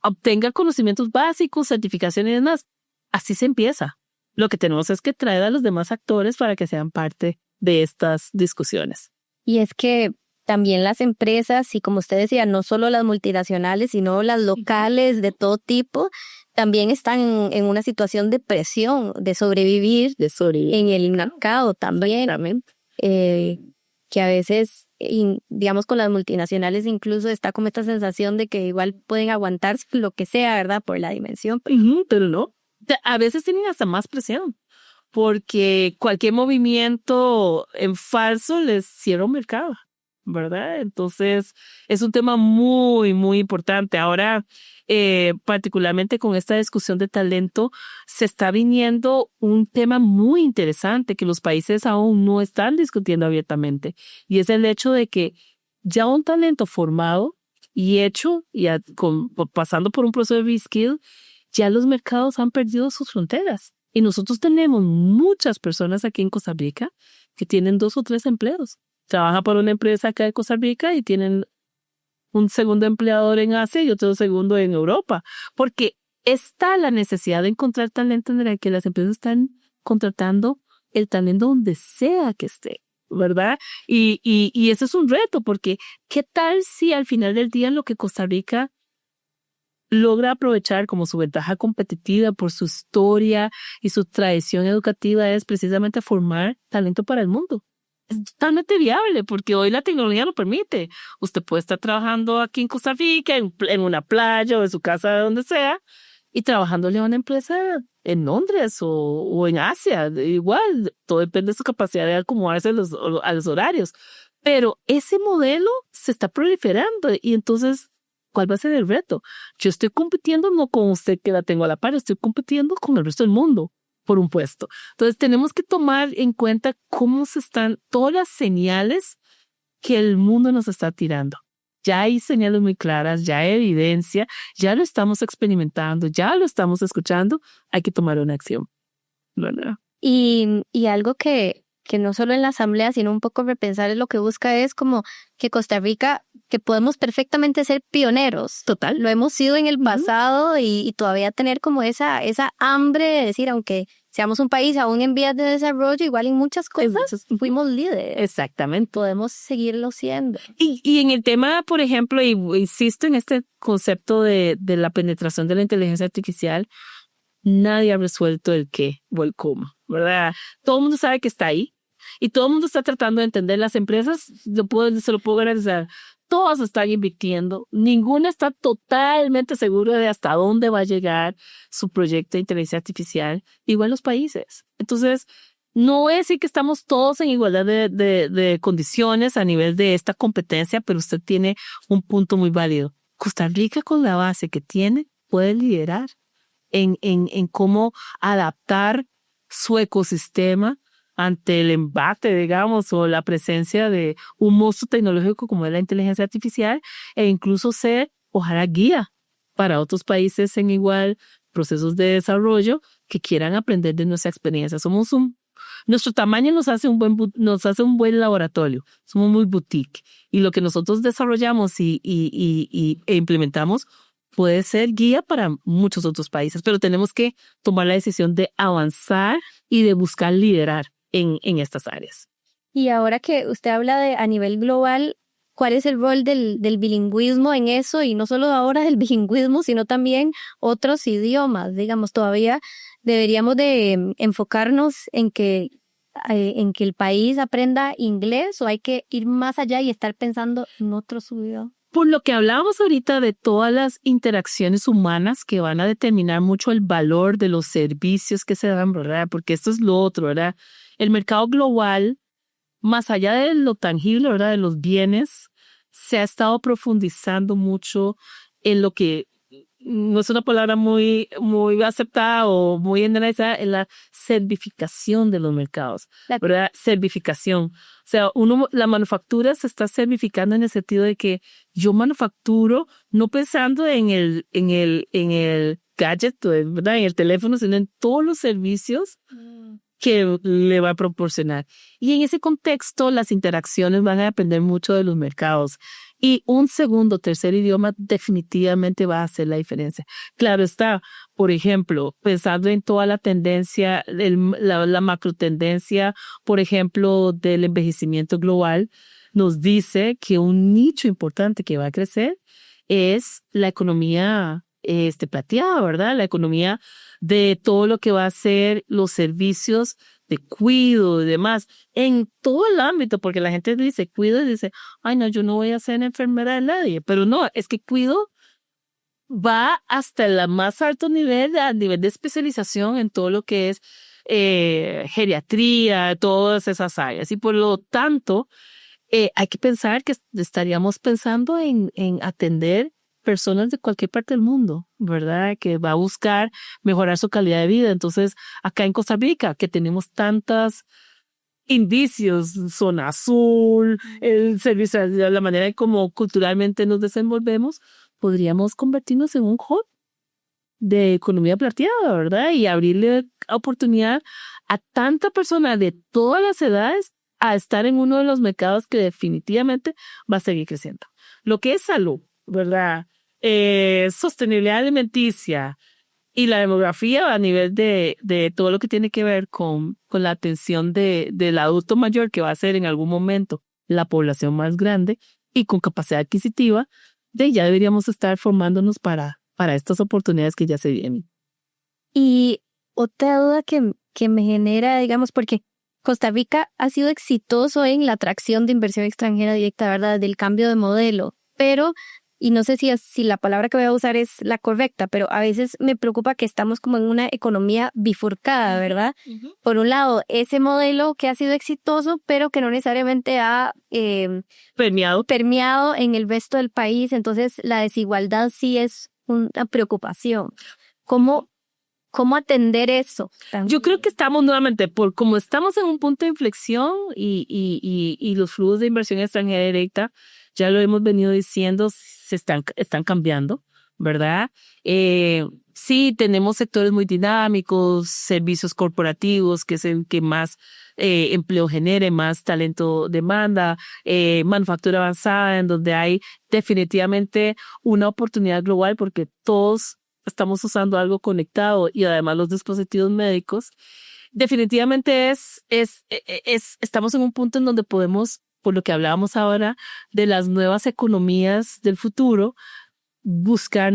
obtenga conocimientos básicos, certificaciones y demás. Así se empieza. Lo que tenemos es que traer a los demás actores para que sean parte de estas discusiones. Y es que también las empresas, y como usted decía, no solo las multinacionales, sino las locales de todo tipo, también están en una situación de presión, de sobrevivir en el mercado también. Que a veces, digamos, con las multinacionales incluso está como esta sensación de que igual pueden aguantar lo que sea, ¿verdad? Por la dimensión. Pero no. A veces tienen hasta más presión, porque cualquier movimiento en falso les cierra un mercado, ¿verdad? Entonces, es un tema muy, muy importante. Ahora, particularmente con esta discusión de talento, se está viniendo un tema muy interesante que los países aún no están discutiendo abiertamente, y es el hecho de que ya un talento formado y hecho, pasando por un proceso de reskill, ya los mercados han perdido sus fronteras. Y nosotros tenemos muchas personas aquí en Costa Rica que tienen 2 o 3 empleos. Trabajan para una empresa acá de Costa Rica y tienen un segundo empleador en Asia y otro segundo en Europa. Porque está la necesidad de encontrar talento en el que las empresas están contratando el talento donde sea que esté, ¿verdad? Y ese es un reto, porque ¿qué tal si al final del día en lo que Costa Rica logra aprovechar como su ventaja competitiva por su historia y su tradición educativa es precisamente formar talento para el mundo? Es totalmente viable porque hoy la tecnología lo permite. Usted puede estar trabajando aquí en Costa Rica, en una playa o en su casa, donde sea, y trabajándole a una empresa en Londres o en Asia. Igual, todo depende de su capacidad de acomodarse a los horarios. Pero ese modelo se está proliferando y entonces, ¿cuál va a ser el reto? Yo estoy compitiendo no con usted que la tengo a la par, estoy compitiendo con el resto del mundo. por un puesto. Entonces tenemos que tomar en cuenta cómo se están todas las señales que el mundo nos está tirando. Ya hay señales muy claras, ya hay evidencia, ya lo estamos experimentando, ya lo estamos escuchando, hay que tomar una acción, ¿verdad? Y algo que no solo en la asamblea, sino un poco repensar es lo que busca es como que Costa Rica, que podemos perfectamente ser pioneros. Total. Lo hemos sido en el pasado y todavía tener como esa hambre de decir, aunque seamos un país aún en vías de desarrollo, igual en muchas cosas fuimos líderes. Exactamente. Podemos seguirlo siendo. Y en el tema, por ejemplo, y insisto en este concepto de la penetración de la inteligencia artificial, nadie ha resuelto el qué o el cómo, ¿verdad? Todo el mundo sabe que está ahí y todo el mundo está tratando de entender. Las empresas, se lo puedo garantizar, todas están invirtiendo, ninguna está totalmente segura de hasta dónde va a llegar su proyecto de inteligencia artificial, igual los países. Entonces, no es decir que estamos todos en igualdad de condiciones a nivel de esta competencia, pero usted tiene un punto muy válido. Costa Rica, con la base que tiene, puede liderar en cómo adaptar su ecosistema ante el embate, digamos, o la presencia de un monstruo tecnológico como es la inteligencia artificial, e incluso ser, ojalá, guía para otros países en igual procesos de desarrollo que quieran aprender de nuestra experiencia. Nuestro tamaño nos hace un buen laboratorio, somos muy boutique, y lo que nosotros desarrollamos e implementamos puede ser guía para muchos otros países, pero tenemos que tomar la decisión de avanzar y de buscar liderar en estas áreas. Y ahora que usted habla de a nivel global, ¿cuál es el rol del bilingüismo en eso? Y no solo ahora del bilingüismo, sino también otros idiomas. Digamos, todavía deberíamos de enfocarnos en que el país aprenda inglés, o hay que ir más allá y estar pensando en otros idiomas. Por lo que hablábamos ahorita de todas las interacciones humanas que van a determinar mucho el valor de los servicios que se dan, ¿verdad? Porque esto es lo otro, ¿verdad? El mercado global, más allá de lo tangible, ¿verdad? De los bienes, se ha estado profundizando mucho en lo que no es una palabra muy aceptada o muy generalizada, en la servificación de los mercados, ¿verdad? Servificación. O sea, la manufactura se está servificando en el sentido de que yo manufacturo no pensando en el gadget, ¿verdad? En el teléfono, sino en todos los servicios que le va a proporcionar. Y en ese contexto, las interacciones van a depender mucho de los mercados. Y un segundo, tercer idioma definitivamente va a hacer la diferencia. Claro está, por ejemplo, pensando en toda la tendencia, la macro tendencia, por ejemplo, del envejecimiento global, nos dice que un nicho importante que va a crecer es la economía plateada, ¿verdad? La economía de todo lo que va a ser los servicios de cuido y demás, en todo el ámbito, porque la gente dice cuido y dice, ay no, yo no voy a ser enfermera de nadie, pero no, es que cuido va hasta el más alto nivel, a nivel de especialización en todo lo que es geriatría, todas esas áreas, y por lo tanto, hay que pensar que estaríamos pensando en atender personas de cualquier parte del mundo, ¿verdad? Que va a buscar mejorar su calidad de vida. Entonces, acá en Costa Rica, que tenemos tantos indicios, zona azul, el servicio, la manera en cómo culturalmente nos desenvolvemos, podríamos convertirnos en un hub de economía plateada, ¿verdad? Y abrirle oportunidad a tanta persona de todas las edades a estar en uno de los mercados que definitivamente va a seguir creciendo. Lo que es salud, ¿verdad? Sostenibilidad alimenticia y la demografía a nivel de todo lo que tiene que ver con la atención del adulto mayor, que va a ser en algún momento la población más grande y con capacidad adquisitiva, ya deberíamos estar formándonos para estas oportunidades que ya se vienen. Y otra duda que me genera, digamos, porque Costa Rica ha sido exitoso en la atracción de inversión extranjera directa, ¿verdad? Del cambio de modelo, pero, y no sé si la palabra que voy a usar es la correcta, pero a veces me preocupa que estamos como en una economía bifurcada, ¿verdad? Uh-huh. Por un lado, ese modelo que ha sido exitoso, pero que no necesariamente ha permeado en el resto del país, entonces la desigualdad sí es una preocupación. ¿Cómo ¿Cómo atender eso? Yo creo que estamos nuevamente, como estamos en un punto de inflexión y los flujos de inversión extranjera directa, ya lo hemos venido diciendo, están cambiando, ¿verdad? Sí, tenemos sectores muy dinámicos, servicios corporativos, que es el que más empleo genere, más talento demanda, manufactura avanzada, en donde hay definitivamente una oportunidad global porque todos estamos usando algo conectado y además los dispositivos médicos. Definitivamente estamos en un punto en donde podemos, por lo que hablábamos ahora, de las nuevas economías del futuro, buscar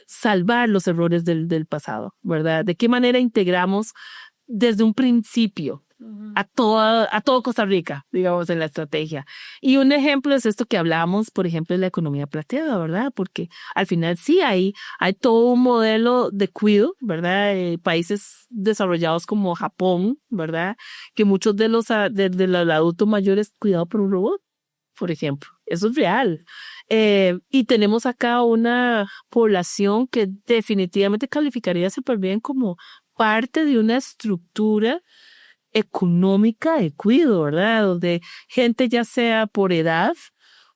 salvar los errores del pasado, ¿verdad? ¿De qué manera integramos desde un principio a todo Costa Rica, digamos, en la estrategia? Y un ejemplo es esto que hablamos, por ejemplo, de la economía plateada, ¿verdad? Porque al final sí hay todo un modelo de cuidado, ¿verdad? Países desarrollados como Japón, ¿verdad? Que muchos de los adultos mayores cuidados por un robot, por ejemplo. Eso es real. Y tenemos acá una población que definitivamente calificaría súper bien como parte de una estructura económica de cuidado, ¿verdad? Donde gente, ya sea por edad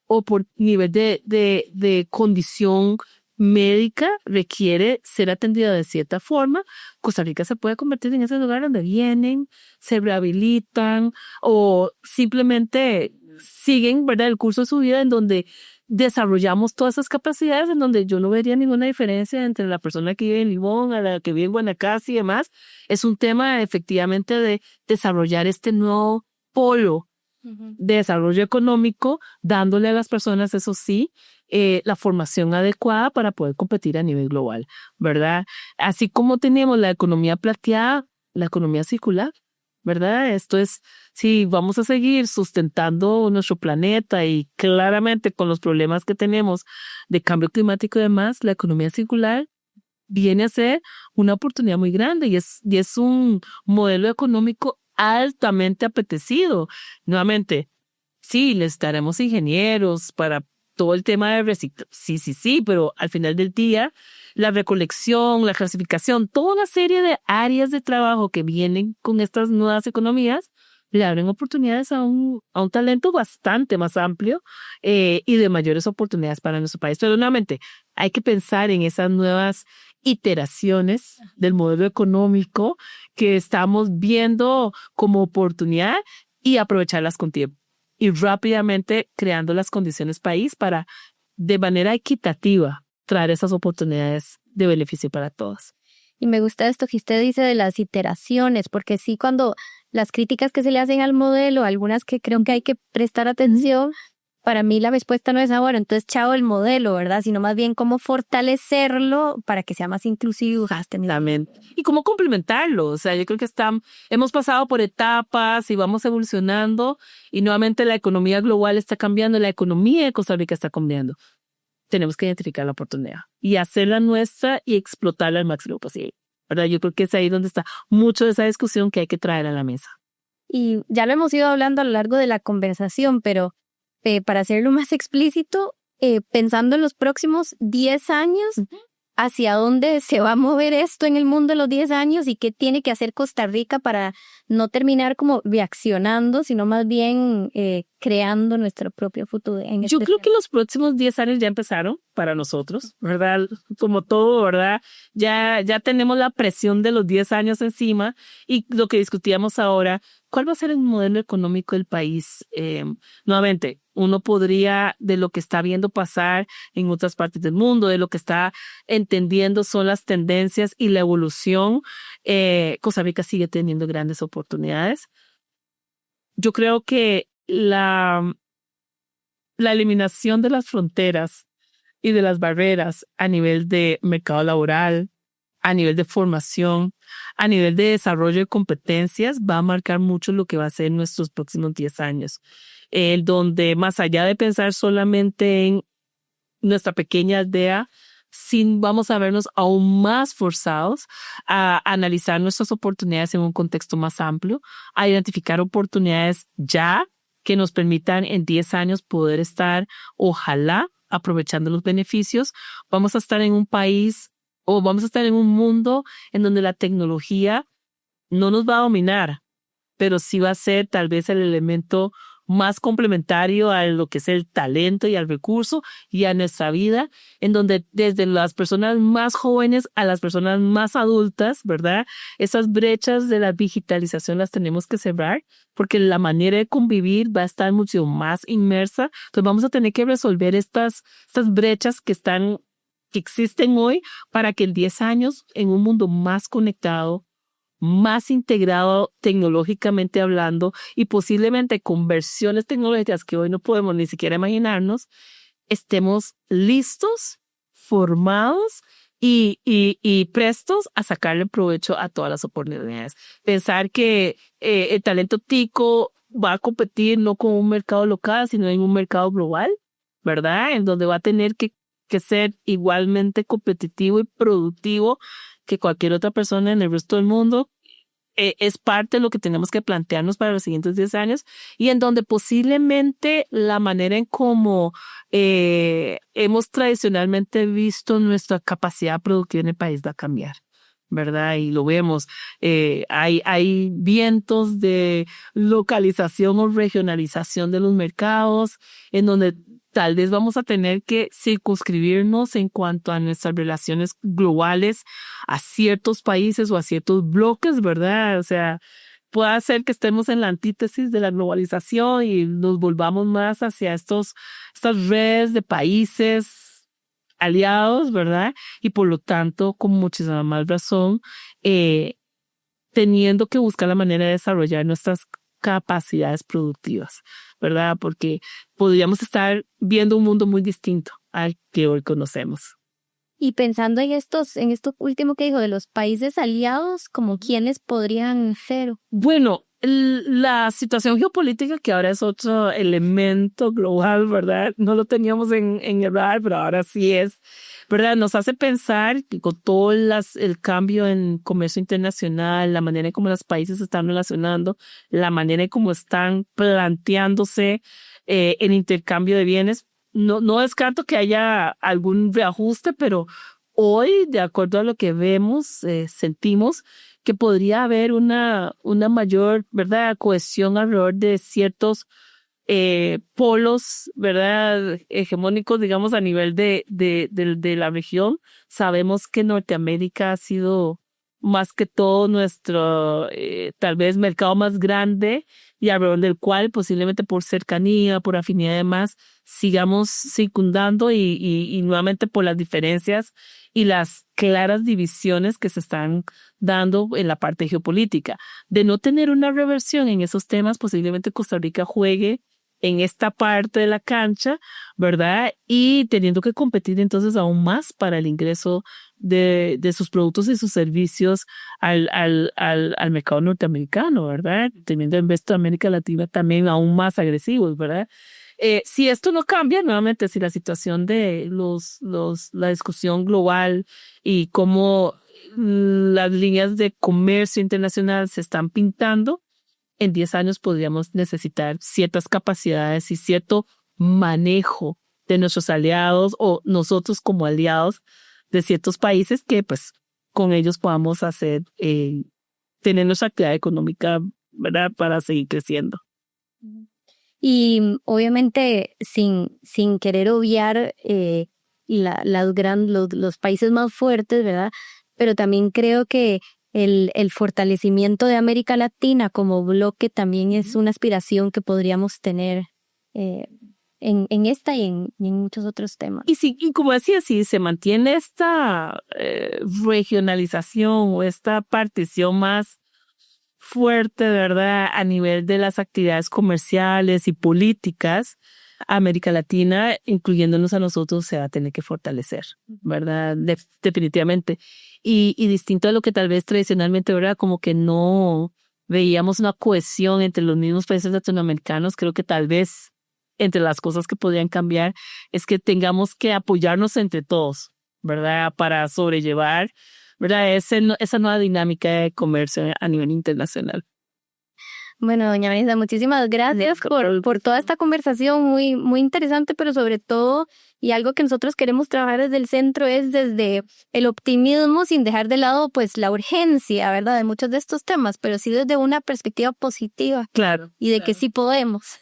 o por nivel de condición médica, requiere ser atendida de cierta forma. Costa Rica se puede convertir en ese lugar donde vienen, se rehabilitan o simplemente siguen, ¿verdad?, el curso de su vida, en donde desarrollamos todas esas capacidades, en donde yo no vería ninguna diferencia entre la persona que vive en Limón a la que vive en Guanacaste y demás. Es un tema efectivamente de desarrollar este nuevo polo de desarrollo económico, dándole a las personas, eso sí, la formación adecuada para poder competir a nivel global, ¿verdad? Así como tenemos la economía plateada, la economía circular, ¿verdad? Esto es, si vamos a seguir sustentando nuestro planeta y claramente con los problemas que tenemos de cambio climático y demás, la economía circular viene a ser una oportunidad muy grande y es un modelo económico altamente apetecido. Nuevamente, sí, necesitaremos ingenieros para todo el tema de reciclaje. Sí, pero al final del día, la recolección, la clasificación, toda una serie de áreas de trabajo que vienen con estas nuevas economías, le abren oportunidades a un talento bastante más amplio y de mayores oportunidades para nuestro país. Pero nuevamente, hay que pensar en esas nuevas iteraciones del modelo económico que estamos viendo como oportunidad y aprovecharlas con tiempo y rápidamente creando las condiciones país para, de manera equitativa, traer esas oportunidades de beneficio para todos. Y me gusta esto que usted dice de las iteraciones, porque sí, cuando las críticas que se le hacen al modelo, algunas que creo que hay que prestar atención, para mí la respuesta no es ahora, entonces chao el modelo, ¿verdad? Sino más bien cómo fortalecerlo para que sea más inclusivo. Y cómo complementarlo. O sea, yo creo que hemos pasado por etapas y vamos evolucionando y nuevamente la economía global está cambiando, la economía de Costa Rica está cambiando. Tenemos que identificar la oportunidad y hacerla nuestra y explotarla al máximo posible, ¿verdad? Yo creo que es ahí donde está mucho de esa discusión que hay que traer a la mesa. Y ya lo hemos ido hablando a lo largo de la conversación, pero para hacerlo más explícito, pensando en los próximos 10 años, ¿hacia dónde se va a mover esto en el mundo en los 10 años y qué tiene que hacer Costa Rica para no terminar como reaccionando, sino más bien creando nuestro propio futuro? Yo creo que los próximos 10 años ya empezaron para nosotros, ¿verdad? Como todo, ¿verdad? Ya tenemos la presión de los 10 años encima y lo que discutíamos ahora, ¿cuál va a ser el modelo económico del país? Nuevamente, uno podría, de lo que está viendo pasar en otras partes del mundo, de lo que está entendiendo son las tendencias y la evolución, Costa Rica sigue teniendo grandes oportunidades. Yo creo que la eliminación de las fronteras y de las barreras a nivel de mercado laboral, a nivel de formación, a nivel de desarrollo de competencias, va a marcar mucho lo que va a ser nuestros próximos 10 años. Donde más allá de pensar solamente en nuestra pequeña aldea, vamos a vernos aún más forzados a analizar nuestras oportunidades en un contexto más amplio, a identificar oportunidades ya que nos permitan en 10 años poder estar, ojalá, aprovechando los beneficios. Vamos a estar en un país o vamos a estar en un mundo en donde la tecnología no nos va a dominar, pero sí va a ser tal vez el elemento más complementario a lo que es el talento y al recurso y a nuestra vida, en donde desde las personas más jóvenes a las personas más adultas, ¿verdad? Esas brechas de la digitalización las tenemos que cerrar porque la manera de convivir va a estar mucho más inmersa. Entonces vamos a tener que resolver estas brechas que existen hoy para que en 10 años, en un mundo más conectado, más integrado tecnológicamente hablando y posiblemente con versiones tecnológicas que hoy no podemos ni siquiera imaginarnos, estemos listos, formados y prestos a sacarle provecho a todas las oportunidades. Pensar que el talento tico va a competir no con un mercado local, sino en un mercado global, ¿verdad? En donde va a tener que ser igualmente competitivo y productivo que cualquier otra persona en el resto del mundo. Es parte de lo que tenemos que plantearnos para los siguientes 10 años y en donde posiblemente la manera en cómo hemos tradicionalmente visto nuestra capacidad productiva en el país va a cambiar, ¿verdad? Y lo vemos. Hay vientos de localización o regionalización de los mercados en donde tal vez vamos a tener que circunscribirnos en cuanto a nuestras relaciones globales a ciertos países o a ciertos bloques, ¿verdad? O sea, puede ser que estemos en la antítesis de la globalización y nos volvamos más hacia estas redes de países aliados, ¿verdad? Y por lo tanto, con muchísima más razón, teniendo que buscar la manera de desarrollar nuestras capacidades productivas, ¿verdad? Porque podríamos estar viendo un mundo muy distinto al que hoy conocemos. Y pensando en esto último que dijo de los países aliados, ¿como quiénes podrían ser? Bueno, la situación geopolítica, que ahora es otro elemento global, ¿verdad? No lo teníamos en el radar, pero ahora sí es, ¿verdad? Nos hace pensar que con todo el cambio en comercio internacional, la manera en cómo los países se están relacionando, la manera en cómo están planteándose el intercambio de bienes, no descarto que haya algún reajuste, pero hoy, de acuerdo a lo que vemos, sentimos que podría haber una mayor, ¿verdad?, cohesión alrededor de ciertos polos, ¿verdad?, hegemónicos, digamos, a nivel de la región. Sabemos que Norteamérica ha sido más que todo nuestro, tal vez, mercado más grande y alrededor del cual posiblemente por cercanía, por afinidad y demás, sigamos circundando y nuevamente por las diferencias y las claras divisiones que se están dando en la parte geopolítica. De no tener una reversión en esos temas, posiblemente Costa Rica juegue en esta parte de la cancha, ¿verdad? Y teniendo que competir entonces aún más para el ingreso de sus productos y sus servicios al mercado norteamericano, ¿verdad? Teniendo en vez de América Latina también aún más agresivos, ¿verdad? Si esto no cambia, nuevamente, si la situación de la discusión global y cómo las líneas de comercio internacional se están pintando, en 10 años podríamos necesitar ciertas capacidades y cierto manejo de nuestros aliados o nosotros como aliados de ciertos países que pues con ellos podamos tener nuestra actividad económica, ¿verdad?, para seguir creciendo. Y obviamente sin querer obviar los países más fuertes, ¿verdad? Pero también creo que el fortalecimiento de América Latina como bloque también es una aspiración que podríamos tener en esta y en muchos otros temas. Y como decía, si se mantiene esta regionalización o esta partición más fuerte, ¿verdad?, a nivel de las actividades comerciales y políticas, América Latina, incluyéndonos a nosotros, se va a tener que fortalecer, ¿verdad? Definitivamente. Y distinto a lo que tal vez tradicionalmente, ¿verdad?, como que no veíamos una cohesión entre los mismos países latinoamericanos, creo que tal vez entre las cosas que podrían cambiar es que tengamos que apoyarnos entre todos, ¿verdad?, para sobrellevar, ¿verdad?, esa nueva dinámica de comercio a nivel internacional. Bueno, doña Vanessa, muchísimas gracias por toda esta conversación muy, muy interesante, pero sobre todo, y algo que nosotros queremos trabajar desde el centro es desde el optimismo sin dejar de lado pues la urgencia, ¿verdad? De muchos de estos temas, pero sí desde una perspectiva positiva. Claro. Y de que sí podemos.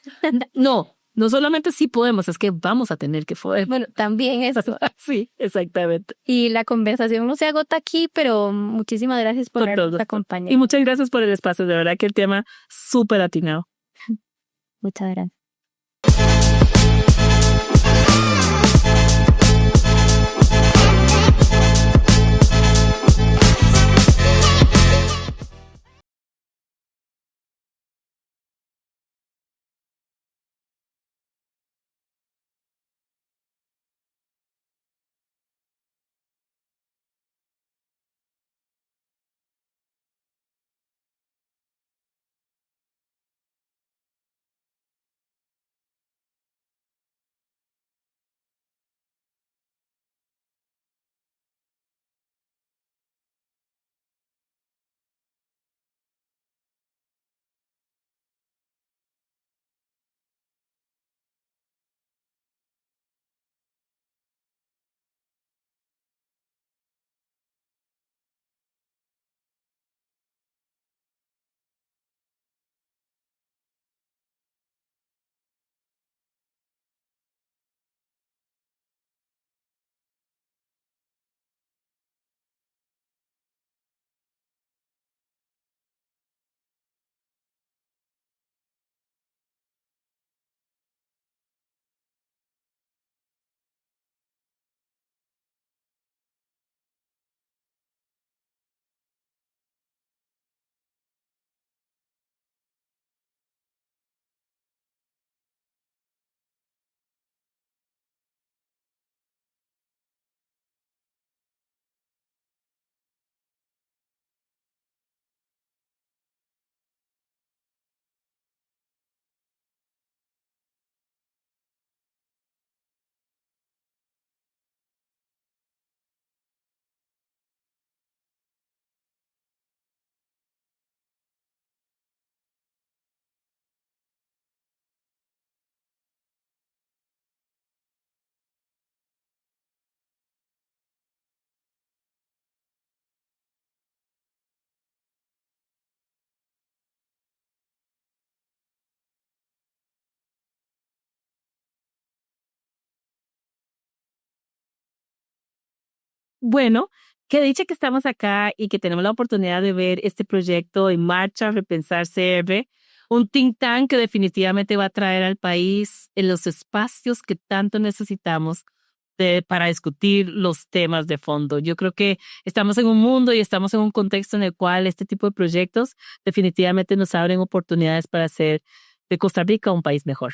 No solamente sí podemos, es que vamos a tener que poder. Bueno, también eso. Sí, exactamente. Y la conversación no se agota aquí, pero muchísimas gracias por habernos acompañado. Y muchas gracias por el espacio, de verdad que el tema súper atinado. Muchas gracias. Bueno, qué dicha que estamos acá y que tenemos la oportunidad de ver este proyecto en marcha, Repensar CR, un think tank que definitivamente va a traer al país en los espacios que tanto necesitamos para discutir los temas de fondo. Yo creo que estamos en un mundo y estamos en un contexto en el cual este tipo de proyectos definitivamente nos abren oportunidades para hacer de Costa Rica un país mejor.